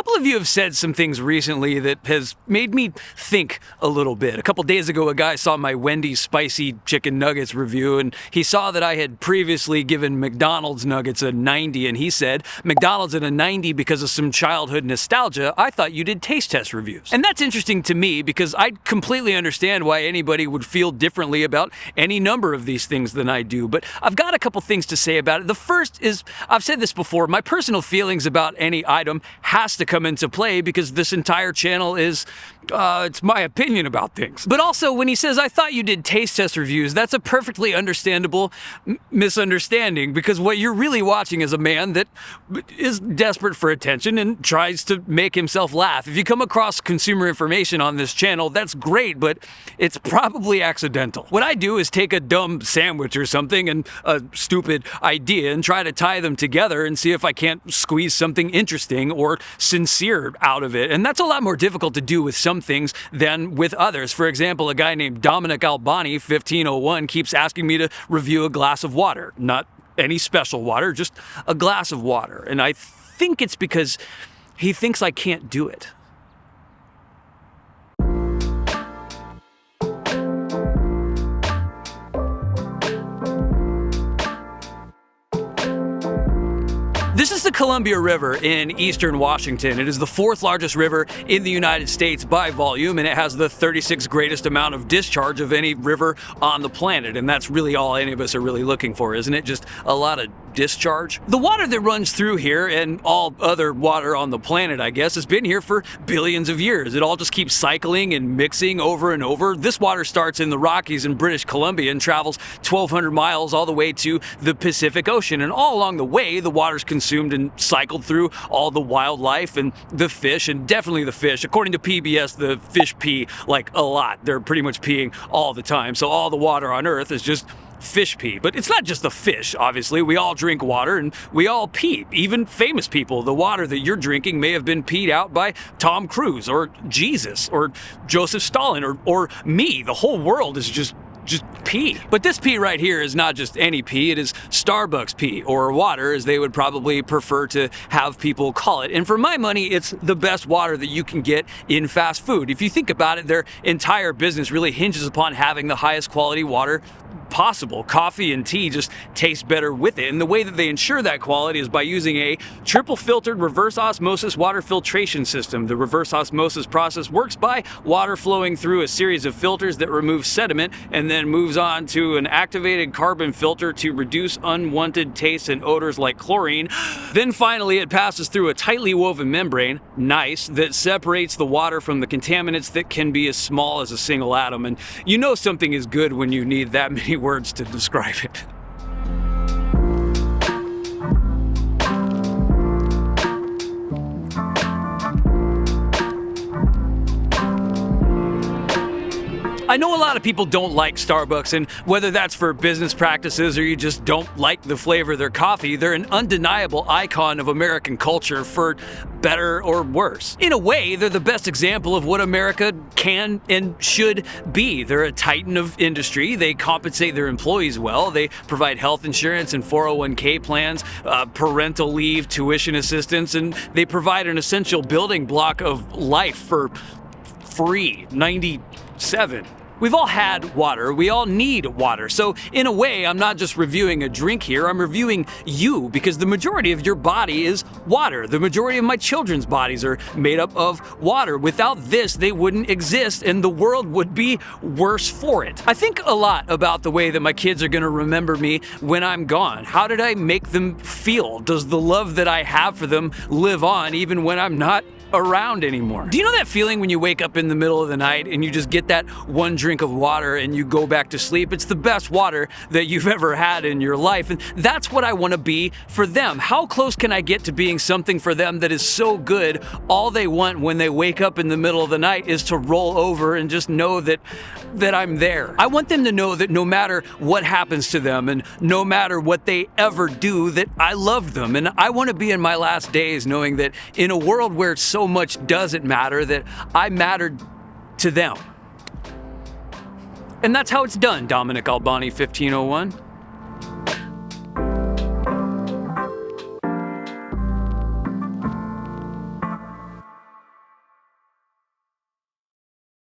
couple of you have said some things recently that has made me think a little bit. A couple days ago, a guy saw my Wendy's spicy chicken nuggets review, and he saw that I had previously given McDonald's nuggets a 90, and he said, McDonald's at a 90 because of some childhood nostalgia. I thought you did taste test reviews. And that's interesting to me because I completely understand why anybody would feel differently about any number of these things than I do. But I've got a couple things to say about it. The first is, I've said this before, my personal feelings about any item has to come into play because this entire channel is, it's my opinion about things. But also, when he says, I thought you did taste test reviews, that's a perfectly understandable misunderstanding, because what you're really watching is a man that is desperate for attention and tries to make himself laugh. If you come across consumer information on this channel, that's great, but it's probably accidental. What I do is take a dumb sandwich or something and a stupid idea and try to tie them together and see if I can't squeeze something interesting or sincere out of it. And that's a lot more difficult to do with some things than with others. For example, a guy named Dominic Albani, 1501, keeps asking me to review a glass of water. Not any special water, just a glass of water. And I think it's because he thinks I can't do it. This is the Columbia River in eastern Washington. It is the fourth largest river in the United States by volume, and it has the 36th greatest amount of discharge of any river on the planet. And that's really all any of us are really looking for, isn't it? Just a lot of discharge. The water that runs through here, and all other water on the planet, I guess, has been here for billions of years. It all just keeps cycling and mixing over and over. This water starts in the Rockies in British Columbia and travels 1,200 miles all the way to the Pacific Ocean. And all along the way, the water's consumed and cycled through all the wildlife and the fish, and definitely the fish. According to PBS, the fish pee like a lot. They're pretty much peeing all the time. So all the water on Earth is just fish pee. But it's not just the fish, obviously. We all drink water and we all pee. Even famous people. The water that you're drinking may have been peed out by Tom Cruise or Jesus or Joseph Stalin or me. The whole world is just pee. But this pee right here is not just any pee, it is Starbucks pee, or water as they would probably prefer to have people call it. And for my money, it's the best water that you can get in fast food. If you think about it, their entire business really hinges upon having the highest quality water possible. Coffee and tea just taste better with it. And the way that they ensure that quality is by using a triple filtered reverse osmosis water filtration system. The reverse osmosis process works by water flowing through a series of filters that remove sediment and then moves on to an activated carbon filter to reduce unwanted tastes and odors like chlorine. Then finally, it passes through a tightly woven membrane, nice, that separates the water from the contaminants that can be as small as a single atom. And you know something is good when you need that many words to describe it. I know a lot of people don't like Starbucks, and whether that's for business practices or you just don't like the flavor of their coffee, they're an undeniable icon of American culture for better or worse. In a way, they're the best example of what America can and should be. They're a titan of industry. They compensate their employees well. They provide health insurance and 401k plans, parental leave, tuition assistance, and they provide an essential building block of life for free. 97. We've all had water. We all need water. So in a way, I'm not just reviewing a drink here, I'm reviewing you, because the majority of your body is water. The majority of my children's bodies are made up of water. Without this, they wouldn't exist and the world would be worse for it. I think a lot about the way that my kids are gonna remember me when I'm gone. How did I make them feel? Does the love that I have for them live on even when I'm not around anymore? Do you know that feeling when you wake up in the middle of the night and you just get that one drink of water and you go back to sleep? It's the best water that you've ever had in your life, and that's what I want to be for them. How close can I get to being something for them that is so good all they want when they wake up in the middle of the night is to roll over and just know that I'm there? I want them to know that no matter what happens to them and no matter what they ever do, that I love them. And I want to be in my last days knowing that in a world where so much doesn't matter, that I mattered to them. And that's how it's done, Dominic Albani, 1501.